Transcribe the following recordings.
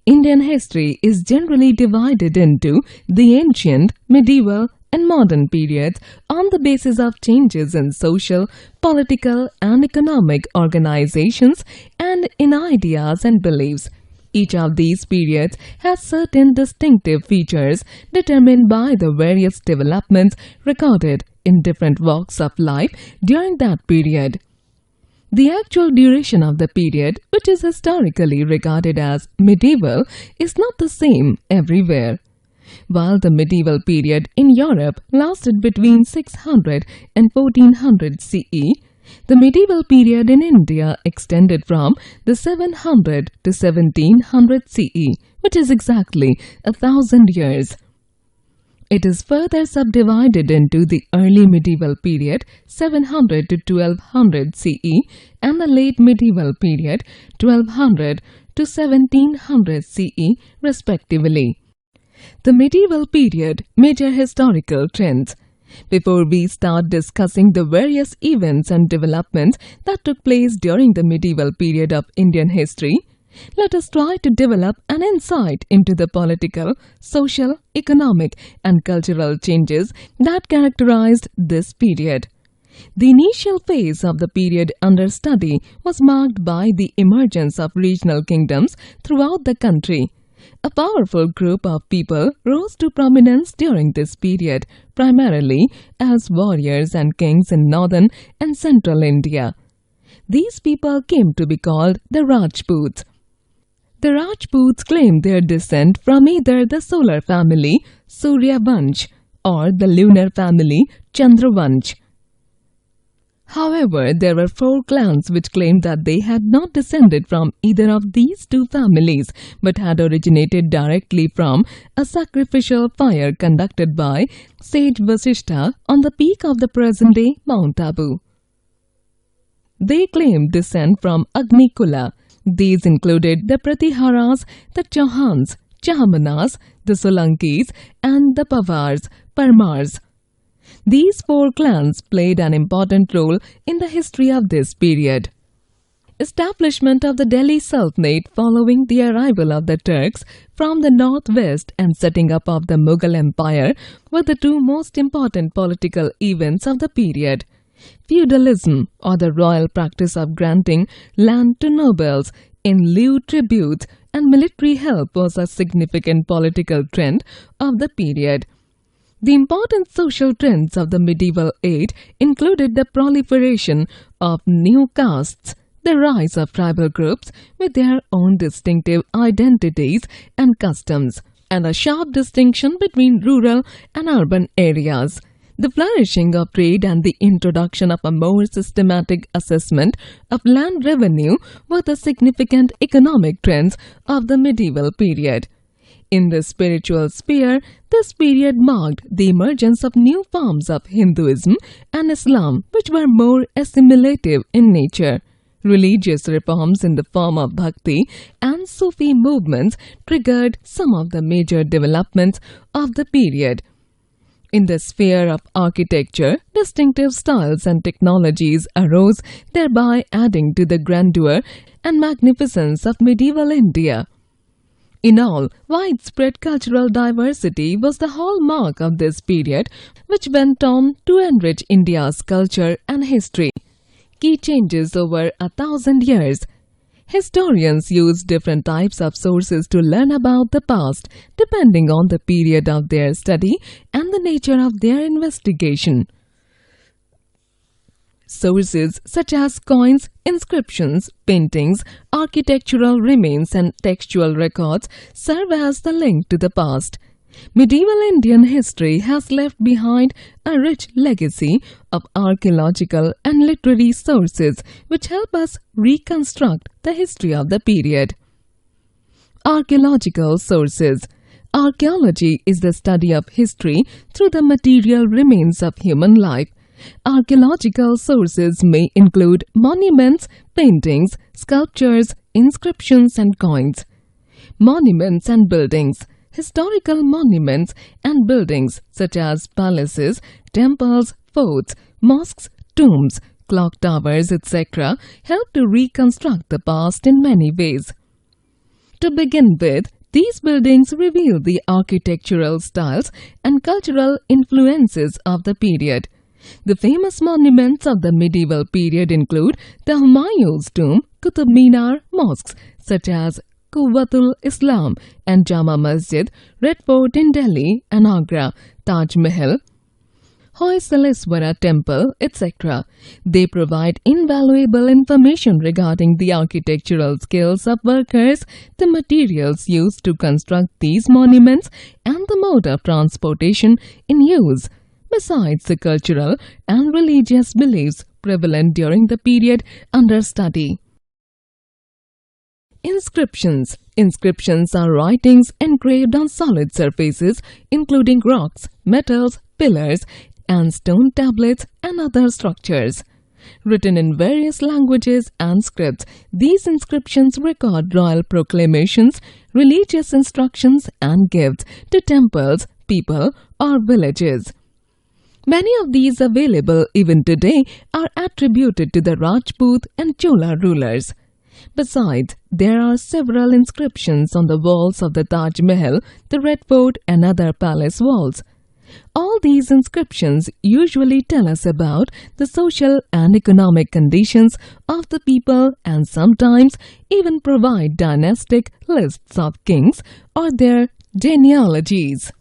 Indian history is generally divided into the ancient, medieval, and modern periods on the basis of changes in social, political, and economic organizations and in ideas and beliefs. Each of these periods has certain distinctive features determined by the various developments recorded in different walks of life during that period. The actual duration of the period, which is historically regarded as medieval, is not the same everywhere. While the medieval period in Europe lasted between 600 and 1400 CE, the medieval period in India extended from the 700 to 1700 CE, which is exactly 1,000 years. It is further subdivided into the early medieval period 700 to 1200 CE and the late medieval period 1200 to 1700 CE respectively. The medieval period major historical trends. Before we start discussing the various events and developments that took place during the medieval period of Indian history, let us try to develop an insight into the political, social, economic, and cultural changes that characterized this period. The initial phase of the period under study was marked by the emergence of regional kingdoms throughout the country. A powerful group of people rose to prominence during this period, primarily as warriors and kings in northern and central India. These people came to be called the Rajputs. The Rajputs claimed their descent from either the solar family Surya Vansh or the lunar family Chandra Vansh. However, there were 4 clans which claimed that they had not descended from either of these two families but had originated directly from a sacrificial fire conducted by sage Vasishtha on the peak of the present-day Mount Abu. They claimed descent from Agni Kula. These included the Pratiharas, the Chauhans, Chahmanas, the Solankis, and the Pavars, Parmars. These 4 clans played an important role in the history of this period. Establishment of the Delhi Sultanate following the arrival of the Turks from the northwest and setting up of the Mughal Empire were the 2 most important political events of the period. Feudalism, or the royal practice of granting land to nobles in lieu tributes and military help, was a significant political trend of the period. The important social trends of the medieval age included the proliferation of new castes, the rise of tribal groups with their own distinctive identities and customs, and a sharp distinction between rural and urban areas. The flourishing of trade and the introduction of a more systematic assessment of land revenue were the significant economic trends of the medieval period. In the spiritual sphere, this period marked the emergence of new forms of Hinduism and Islam which were more assimilative in nature. Religious reforms in the form of Bhakti and Sufi movements triggered some of the major developments of the period. In the sphere of architecture, distinctive styles and technologies arose, thereby adding to the grandeur and magnificence of medieval India. In all, widespread cultural diversity was the hallmark of this period, which went on to enrich India's culture and history. Key changes over 1,000 years. Historians use different types of sources to learn about the past, depending on the period of their study and the nature of their investigation. Sources such as coins, inscriptions, paintings, architectural remains, and textual records serve as the link to the past. Medieval Indian history has left behind a rich legacy of archaeological and literary sources which help us reconstruct the history of the period. Archaeological sources. Archaeology is the study of history through the material remains of human life. Archaeological sources may include monuments, paintings, sculptures, inscriptions, and coins. Monuments and buildings. Historical monuments and buildings such as palaces, temples, forts, mosques, tombs, clock towers, etc. help to reconstruct the past in many ways. To begin with, these buildings reveal the architectural styles and cultural influences of the period. The famous monuments of the medieval period include the Humayun's tomb, Qutub Minar, mosques such as Quwwatul Islam and Jama Masjid, Red Fort in Delhi and Agra, Taj Mahal, Hoysaleswara Temple, etc. They provide invaluable information regarding the architectural skills of workers, the materials used to construct these monuments, and the mode of transportation in use, besides the cultural and religious beliefs prevalent during the period under study. Inscriptions. Inscriptions are writings engraved on solid surfaces, including rocks, metals, pillars, and stone tablets and other structures. Written in various languages and scripts, these inscriptions record royal proclamations, religious instructions, and gifts to temples, people, or villages. Many of these available even today are attributed to the Rajput and Chola rulers. Besides, there are several inscriptions on the walls of the Taj Mahal, the Red Fort, and other palace walls. All these inscriptions usually tell us about the social and economic conditions of the people and sometimes even provide dynastic lists of kings or their genealogies.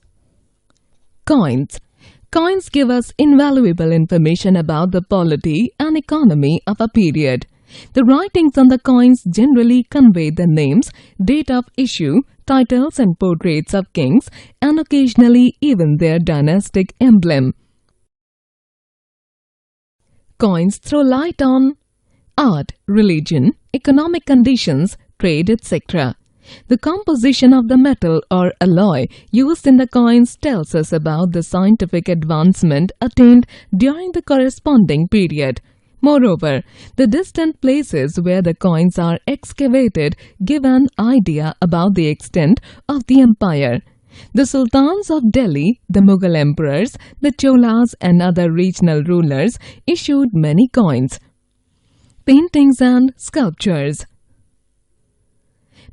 Coins. Coins give us invaluable information about the polity and economy of a period. The writings on the coins generally convey the names, date of issue, titles and portraits of kings, and occasionally even their dynastic emblem. Coins throw light on art, religion, economic conditions, trade, etc. The composition of the metal or alloy used in the coins tells us about the scientific advancement attained during the corresponding period. Moreover, the distant places where the coins are excavated give an idea about the extent of the empire. The sultans of Delhi, the Mughal emperors, the Cholas and other regional rulers issued many coins. Paintings and sculptures.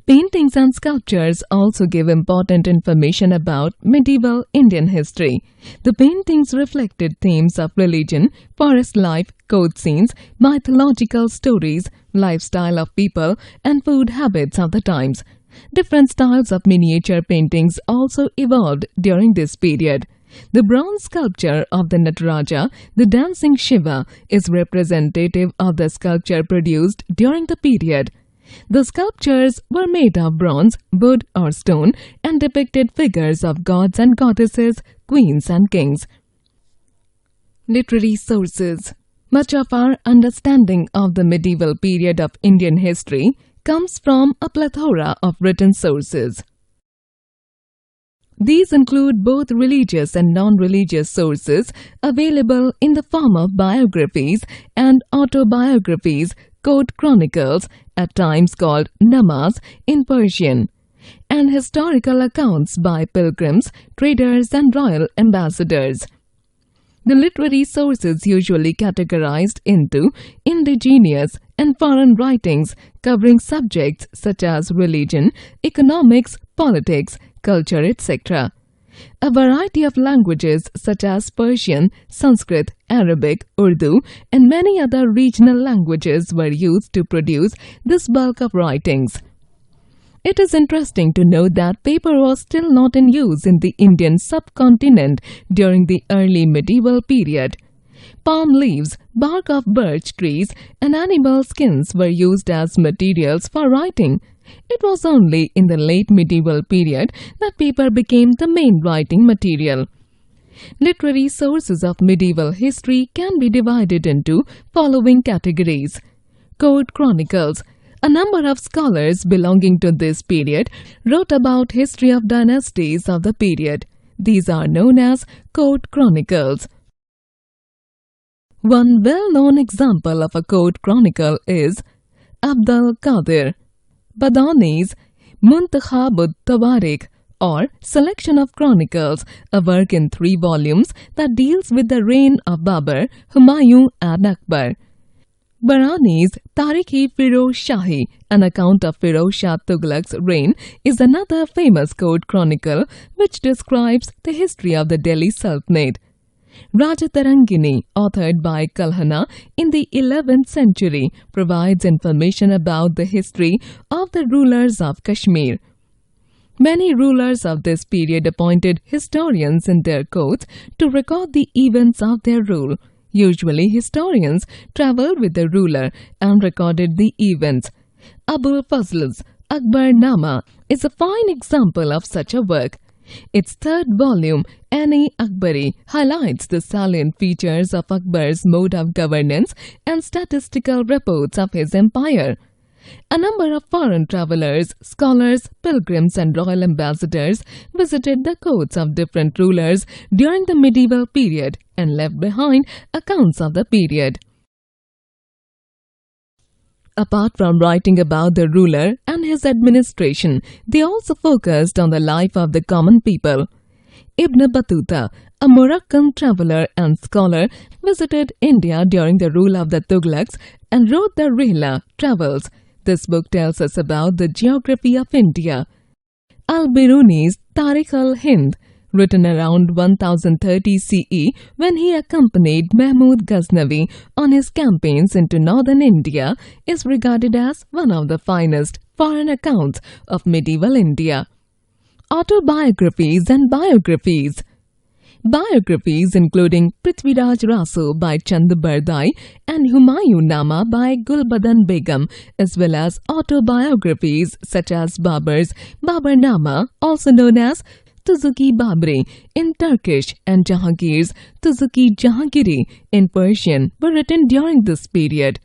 Paintings and sculptures also give important information about medieval Indian history. The paintings reflected themes of religion, forest life, court scenes, mythological stories, lifestyle of people, and food habits of the times. Different styles of miniature paintings also evolved during this period. The bronze sculpture of the Nataraja, the dancing Shiva, is representative of the sculpture produced during the period. The sculptures were made of bronze, wood, or stone and depicted figures of gods and goddesses, queens and kings. Literary sources. Much of our understanding of the medieval period of Indian history comes from a plethora of written sources. These include both religious and non-religious sources available in the form of biographies and autobiographies, court chronicles, at times called namas in Persian, and historical accounts by pilgrims, traders, and royal ambassadors. The literary sources usually categorized into indigenous and foreign writings covering subjects such as religion, economics, politics, culture, etc. A variety of languages such as Persian, Sanskrit, Arabic, Urdu, and many other regional languages were used to produce this bulk of writings. It is interesting to note that paper was still not in use in the Indian subcontinent during the early medieval period. Palm leaves, bark of birch trees, and animal skins were used as materials for writing. It was only in the late medieval period that paper became the main writing material. Literary sources of medieval history can be divided into following categories. Court chronicles. A number of scholars belonging to this period wrote about history of dynasties of the period. These are known as court chronicles. One well-known example of a court chronicle is Abdul Qadir Badani's Muntakhabut Tawarik, or Selection of Chronicles, a work in 3 volumes that deals with the reign of Babur, Humayun and Akbar. Akbarani's Tarikh-e-Firoz Shahi, an account of Firoz Shah Tughlaq's reign, is another famous court chronicle which describes the history of the Delhi Sultanate. Rajatarangini, authored by Kalhana in the 11th century, provides information about the history of the rulers of Kashmir. Many rulers of this period appointed historians in their courts to record the events of their rule. Usually, historians travelled with the ruler and recorded the events. Abul Fazl's Akbarnama is a fine example of such a work. Its third volume, Akbari, highlights the salient features of Akbar's mode of governance and statistical reports of his empire. A number of foreign travelers, scholars, pilgrims and royal ambassadors visited the courts of different rulers during the medieval period and left behind accounts of the period. Apart from writing about the ruler and his administration, they also focused on the life of the common people. Ibn Battuta, a Moroccan traveler and scholar, visited India during the rule of the Tughlaqs and wrote the Rihla, Travels. This book tells us about the geography of India. Al-Biruni's Tarikh al-Hind, written around 1030 CE when he accompanied Mahmud Ghaznavi on his campaigns into northern India, is regarded as one of the finest foreign accounts of medieval India. Autobiographies and biographies. Biographies including Prithviraj Raso by Chand Bardai and Humayun Nama by Gulbadan Begum, as well as autobiographies such as Babur's Baburnama, also known as Tuzuki Babri in Turkish, and Jahangir's Tuzuki Jahangiri in Persian, were written during this period.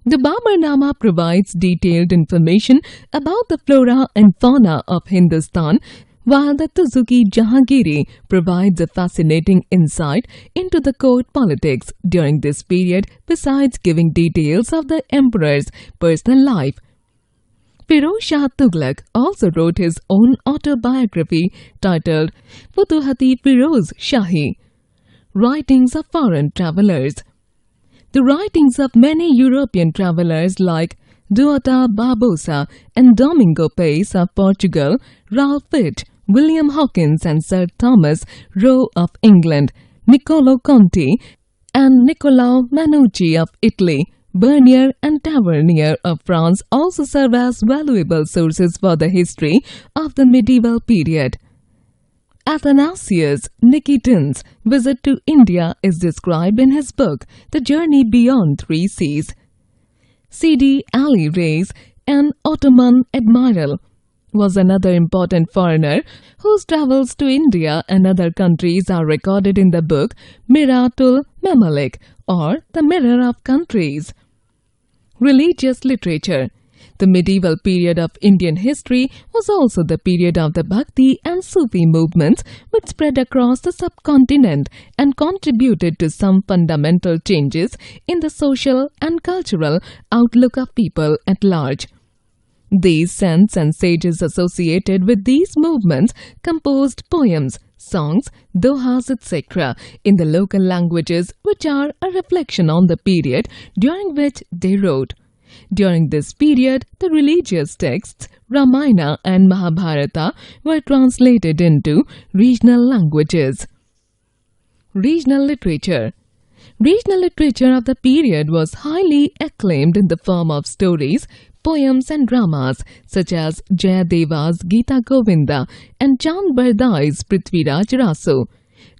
The Baburnama provides detailed information about the flora and fauna of Hindustan, while the Tuzuki Jahangiri provides a fascinating insight into the court politics during this period, besides giving details of the emperor's personal life. Firoz Shah Tughlaq also wrote his own autobiography titled Futuhat-e Firoz Shahi, Writings of Foreign Travellers. The writings of many European travellers like Duarte Barbosa and Domingo Paes of Portugal, Ralph Fitt, William Hawkins and Sir Thomas Roe of England, Niccolo Conti and Niccolò Manucci of Italy, Bernier and Tavernier of France also serve as valuable sources for the history of the medieval period. Athanasius Nikitin's visit to India is described in his book The Journey Beyond Three Seas. Sidi Ali Reis, an Ottoman admiral, was another important foreigner whose travels to India and other countries are recorded in the book Miratul Mamalik, or The Mirror of Countries. Religious literature. The medieval period of Indian history was also the period of the Bhakti and Sufi movements, which spread across the subcontinent and contributed to some fundamental changes in the social and cultural outlook of people at large. These saints and sages associated with these movements composed poems, songs, dohas, etc. in the local languages, which are a reflection on the period during which they wrote. During this period, the religious texts Ramayana and Mahabharata were translated into regional languages. Regional literature. Regional literature of the period was highly acclaimed in the form of stories, poems and dramas such as Jayadeva's Gita Govinda and Chand Bardai's Prithviraj Raso.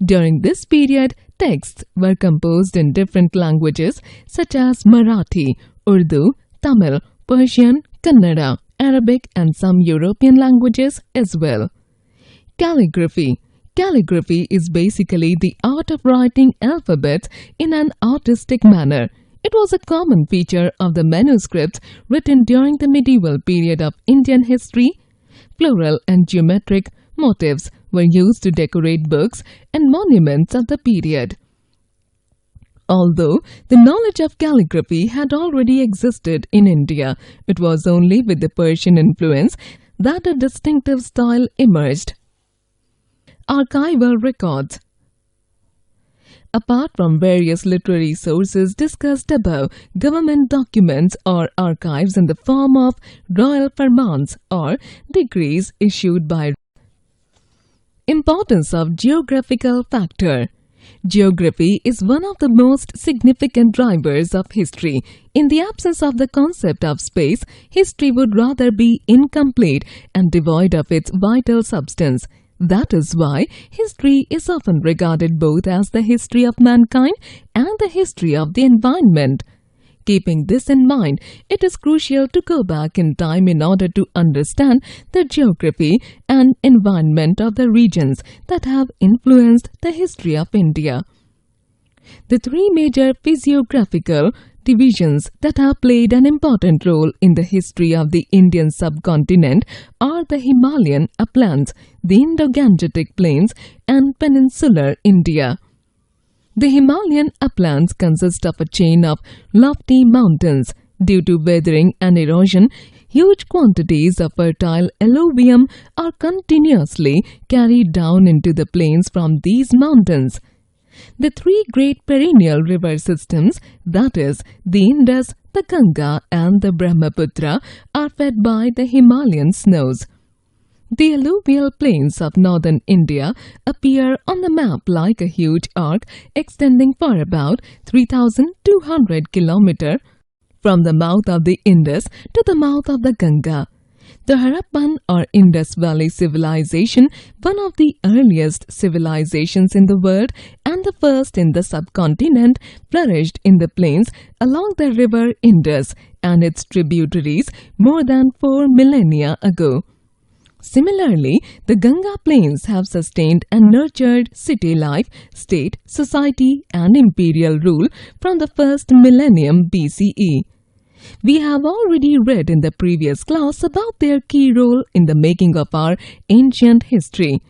During this period, texts were composed in different languages such as Marathi, Urdu, Tamil, Persian, Kannada, Arabic and some European languages as well. Calligraphy. Calligraphy is basically the art of writing alphabets in an artistic manner. It was a common feature of the manuscripts written during the medieval period of Indian history. Floral and geometric motifs were used to decorate books and monuments of the period. Although the knowledge of calligraphy had already existed in India, it was only with the Persian influence that a distinctive style emerged. Archival records. Apart from various literary sources discussed above, government documents or archives in the form of royal firmans or decrees issued by. Importance of geographical factor. Geography is one of the most significant drivers of history. In the absence of the concept of space, history would rather be incomplete and devoid of its vital substance. That is why history is often regarded both as the history of mankind and the history of the environment. Keeping this in mind, it is crucial to go back in time in order to understand the geography and environment of the regions that have influenced the history of India. The three major physiographical divisions that have played an important role in the history of the Indian subcontinent are the Himalayan uplands, the Indo-Gangetic plains, and peninsular India. The Himalayan uplands consist of a chain of lofty mountains. Due to weathering and erosion, huge quantities of fertile alluvium are continuously carried down into the plains from these mountains. The three great perennial river systems, that is, the Indus, the Ganga, and the Brahmaputra, are fed by the Himalayan snows. The alluvial plains of northern India appear on the map like a huge arc extending for about 3,200 kilometers from the mouth of the Indus to the mouth of the Ganga. The Harappan or Indus Valley Civilization, one of the earliest civilizations in the world and the first in the subcontinent, flourished in the plains along the river Indus and its tributaries more than 4 millennia ago. Similarly, the Ganga plains have sustained and nurtured city life, state, society, and imperial rule from the first millennium BCE. We have already read in the previous class about their key role in the making of our ancient history.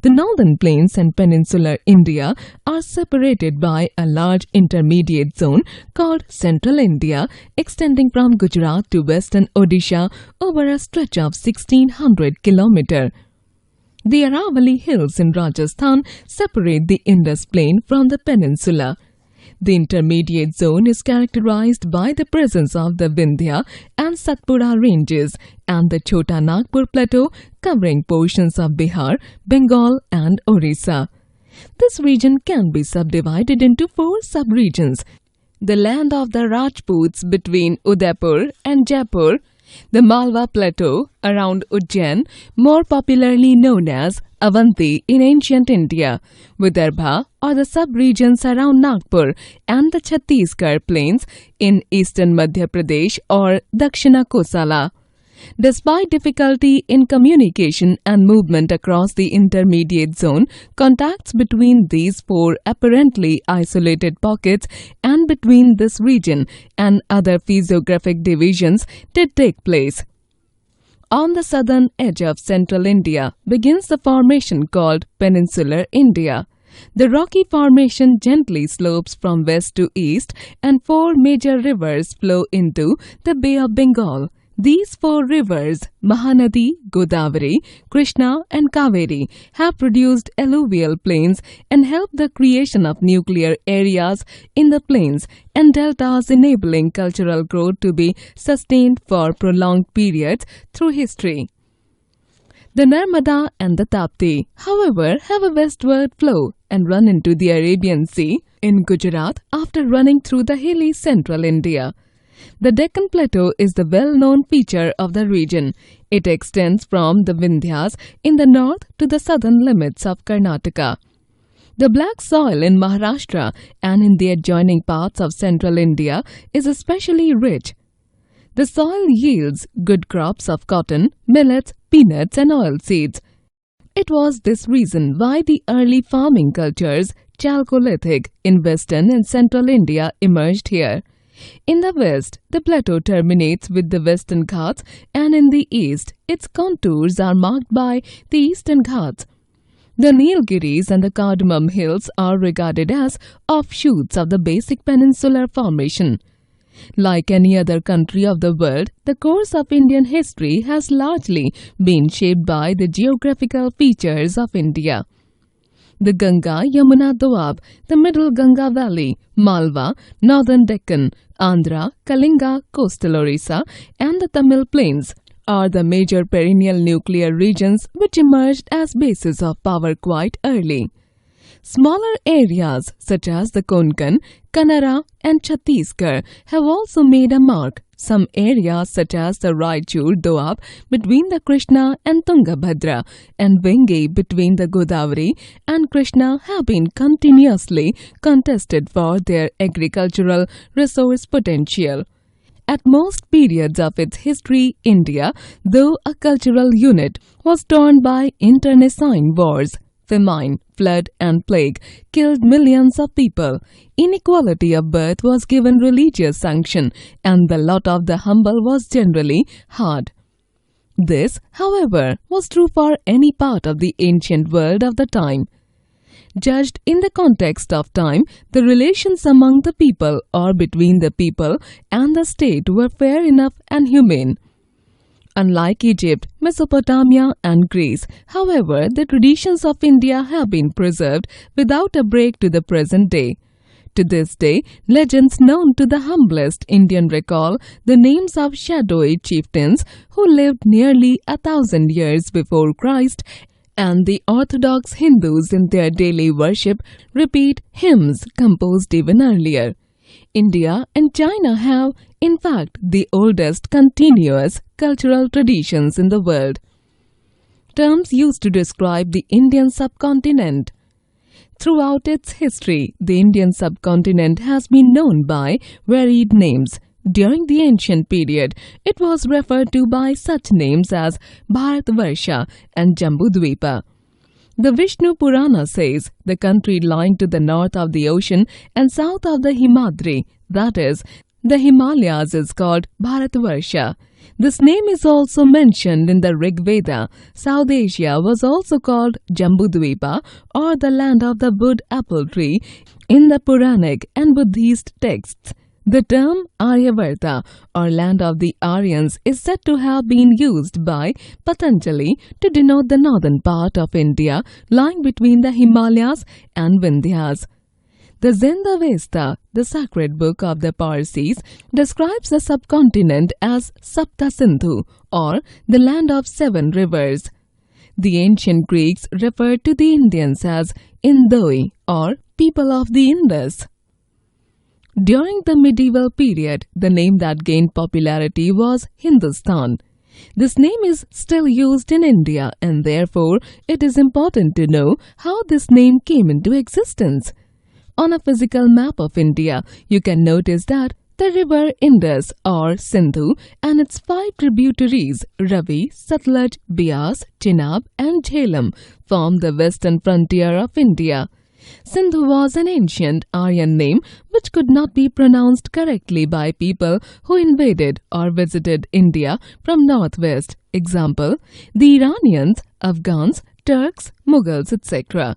The northern plains and peninsular India are separated by a large intermediate zone called Central India, extending from Gujarat to western Odisha over a stretch of 1600 kilometers. The Aravalli Hills in Rajasthan separate the Indus Plain from the peninsula. The intermediate zone is characterized by the presence of the Vindhya and Satpura ranges and the Chota Nagpur plateau covering portions of Bihar, Bengal and Orissa. This region can be subdivided into 4 sub-regions: the land of the Rajputs between Udaipur and Jaipur, the Malwa Plateau around Ujjain, more popularly known as Avanti in ancient India, Vidarbha or the sub-regions around Nagpur, and the Chhattisgarh plains in eastern Madhya Pradesh or Dakshina Kosala. Despite difficulty in communication and movement across the intermediate zone, contacts between these 4 apparently isolated pockets and between this region and other physiographic divisions did take place. On the southern edge of central India begins the formation called Peninsular India. The rocky formation gently slopes from west to east and 4 major rivers flow into the Bay of Bengal. These 4 rivers, Mahanadi, Godavari, Krishna and Kaveri, have produced alluvial plains and helped the creation of nuclear areas in the plains and deltas, enabling cultural growth to be sustained for prolonged periods through history. The Narmada and the Tapti, however, have a westward flow and run into the Arabian Sea in Gujarat after running through the hilly central India. The Deccan Plateau is the well-known feature of the region. It extends from the Vindhyas in the north to the southern limits of Karnataka. The black soil in Maharashtra and in the adjoining parts of central India is especially rich. The soil yields good crops of cotton, millets, peanuts and oilseeds. It was this reason why the early farming cultures, Chalcolithic, in western and central India emerged here. In the west, the plateau terminates with the Western Ghats, and in the east, its contours are marked by the Eastern Ghats. The Nilgiris and the Cardamom Hills are regarded as offshoots of the basic peninsular formation. Like any other country of the world, the course of Indian history has largely been shaped by the geographical features of India. the Ganga Yamuna Doab, the Middle Ganga Valley, Malwa, Northern Deccan, Andhra, Kalinga, Coastal Orissa, and the Tamil Plains are the major perennial nuclear regions which emerged as bases of power quite early. Smaller areas such as the Konkan, Kannada and Chhattisgarh have also made a mark. Some areas such as the Raichur Doab between the Krishna and Tungabhadra and Vengi between the Godavari and Krishna have been continuously contested for their agricultural resource potential. At most periods of its history, India, though a cultural unit, was torn by internecine wars. Famine, flood and plague killed millions of people. Inequality of birth was given religious sanction, and the lot of the humble was generally hard. This, however, was true for any part of the ancient world of the time. Judged in the context of time, the relations among the people or between the people and the state were fair enough and humane. Unlike Egypt, Mesopotamia and Greece, however, the traditions of India have been preserved without a break to the present day. To this day, legends known to the humblest Indian recall the names of shadowy chieftains who lived nearly 1,000 years before Christ, and the Orthodox Hindus in their daily worship repeat hymns composed even earlier. India and China have, in fact, the oldest continuous cultural traditions in the world. Terms used to describe the Indian subcontinent. Throughout its history, the Indian subcontinent has been known by varied names. During the ancient period, it was referred to by such names as Bharatvarsha and Jambudvipa. The Vishnu Purana says the country lying to the north of the ocean and south of the Himadri, that is, the Himalayas, is called Bharatvarsha. This name is also mentioned in the Rig Veda. South Asia was also called Jambudvipa or the land of the Bud apple tree in the Puranic and Buddhist texts. The term Aryavarta or land of the Aryans is said to have been used by Patanjali to denote the northern part of India lying between the Himalayas and Vindhyas. The Zendavesta, the sacred book of the Parsis, describes the subcontinent as Sapta Sindhu or the land of 7 rivers. The ancient Greeks referred to the Indians as Indoi or people of the Indus. During the medieval period, the name that gained popularity was Hindustan. This name is still used in India, and therefore it is important to know how this name came into existence. On a physical map of India, you can notice that the river Indus or Sindhu and its 5 tributaries Ravi, Satluj, Beas, Chenab and Jhelum form the western frontier of India. Sindhu was an ancient Aryan name which could not be pronounced correctly by people who invaded or visited India from northwest. Example, the Iranians, Afghans, Turks, Mughals, etc.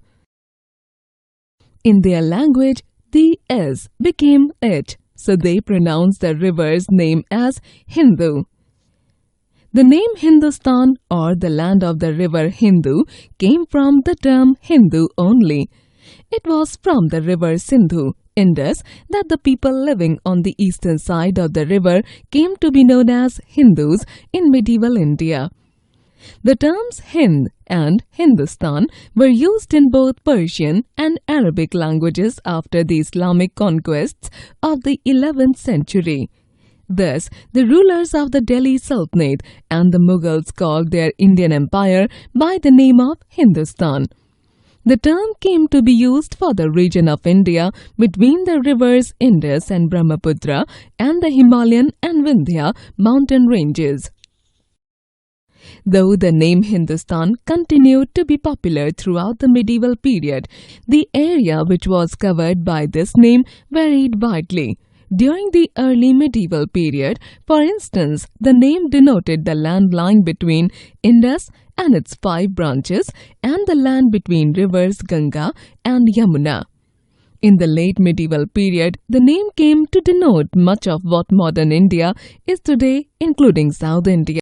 In their language, the S became H, so they pronounced the river's name as Hindu. The name Hindustan or the land of the river Hindu came from the term Hindu only. It was from the river Sindhu, Indus, that the people living on the eastern side of the river came to be known as Hindus in medieval India. The terms Hind and Hindustan were used in both Persian and Arabic languages after the Islamic conquests of the 11th century. Thus, the rulers of the Delhi Sultanate and the Mughals called their Indian empire by the name of Hindustan. The term came to be used for the region of India between the rivers Indus and Brahmaputra and the Himalayan and Vindhya mountain ranges. Though the name Hindustan continued to be popular throughout the medieval period, the area which was covered by this name varied widely. During the early medieval period, for instance, the name denoted the land lying between Indus and its 5 branches and the land between rivers Ganga and Yamuna. In the late medieval period, the name came to denote much of what modern India is today, including South India.